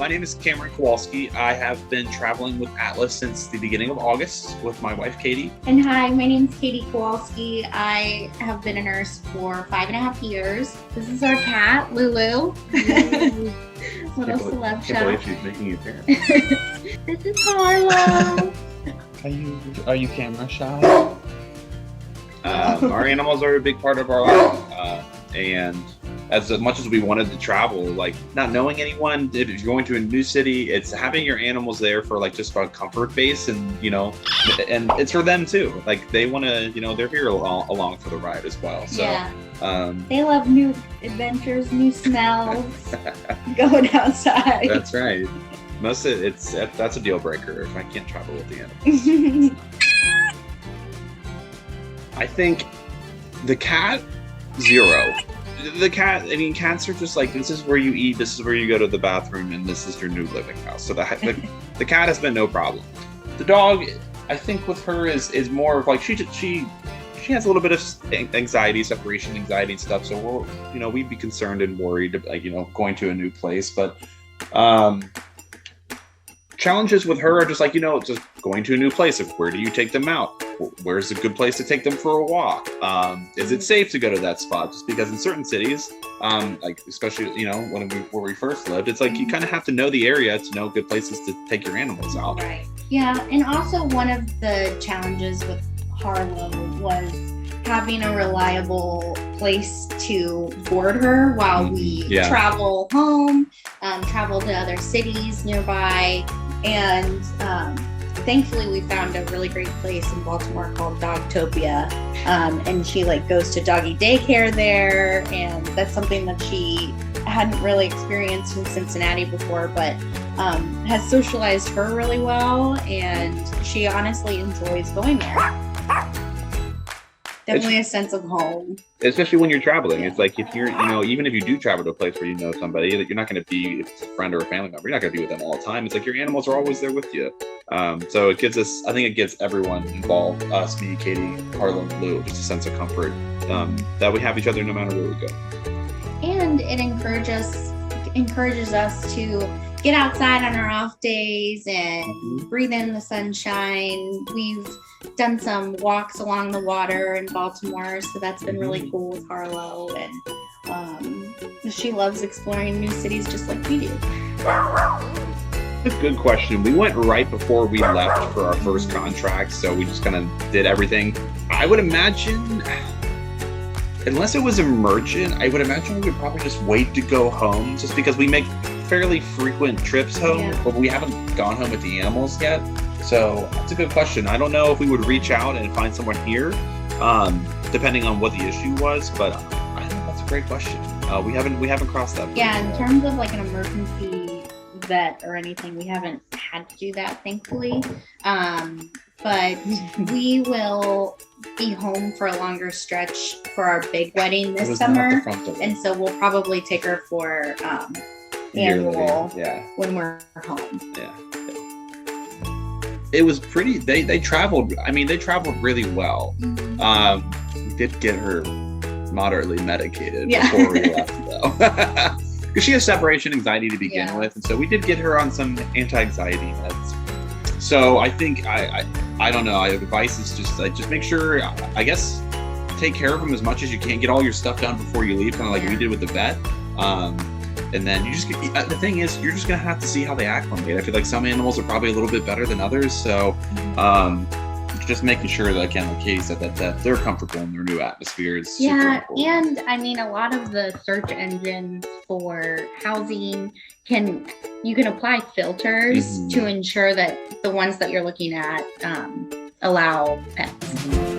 my name is Cameron Kowalski. I have been traveling with Atlas since the beginning of August with my wife, Katie. And hi, my name is Katie Kowalski. I have been a nurse for 5.5 years. This is our cat, Lulu. Little celeb I can't believe she's making an appearance. This is Harlow. Are you camera shy? Our animals are a big part of our life, and as much as we wanted to travel, like not knowing anyone, if you're going to a new city, it's having your animals there for like just a comfort base, and and it's for them too. Like they want to, they're here along for the ride as well. So yeah. They love new adventures, new smells, going outside. That's right. That's a deal breaker if I can't travel with the animals. I think the cat, 0. The cat, cats are just like, this is where you eat, this is where you go to the bathroom, and this is your new living house. So the cat has been no problem. The dog, I think with her is more of like, she has a little bit of anxiety, separation anxiety and stuff. So we'd be concerned and worried, like, going to a new place. But challenges with her are just like, just going to a new place. Like, where do you take them out? Where's a good place to take them for a walk? Is it safe to go to that spot? Just because in certain cities, like especially where we first lived, it's like you kind of have to know the area to know good places to take your animals out. Right. Yeah, and also one of the challenges with Harlow was having a reliable place to board her while we travel home, travel to other cities nearby, and thankfully we found a really great place in Baltimore called Dogtopia, and she goes to doggy daycare there, and that's something that she hadn't really experienced in Cincinnati before, but has socialized her really well, and she honestly enjoys going there. Definitely a sense of home. Especially when you're traveling. It's like if you're, even if you do travel to a place where you know somebody, that you're not going to be, if it's a friend or a family member, you're not going to be with them all the time. It's like your animals are always there with you. So it gives us, I think it gives everyone involved, us, me, Katie, Harlow, and Lou, just a sense of comfort that we have each other no matter where we go. And it encourages us to get outside on our off days and breathe in the sunshine. We've done some walks along the water in Baltimore, so that's been really cool with Harlow, and she loves exploring new cities just like we do. That's a good question. We went right before we left for our first contract, so we just kind of did everything. I would imagine, unless it was emergent, I would imagine we would probably just wait to go home, just because we make fairly frequent trips home, but we haven't gone home with the animals yet. So that's a good question. I don't know if we would reach out and find someone here, depending on what the issue was, but I think that's a great question. We haven't crossed that. Yeah, in terms of like an emergency vet or anything, we haven't had to do that, thankfully. But we will be home for a longer stretch for our big wedding this summer, and so we'll probably take her for annual when we're home. Yeah. It was pretty. They traveled. They traveled really well. We did get her moderately medicated before we left, though, because she has separation anxiety to begin with, and so we did get her on some anti-anxiety meds. So I think I don't know. Advice is just make sure. I guess take care of them as much as you can. Get all your stuff done before you leave, kind of like we did with the vet. And then the thing is, you're just going to have to see how they acclimate. I feel like some animals are probably a little bit better than others. So just making sure that, again, like Katie said, that they're comfortable in their new atmosphere is super important. And a lot of the search engines for housing you can apply filters to ensure that the ones that you're looking at allow pets.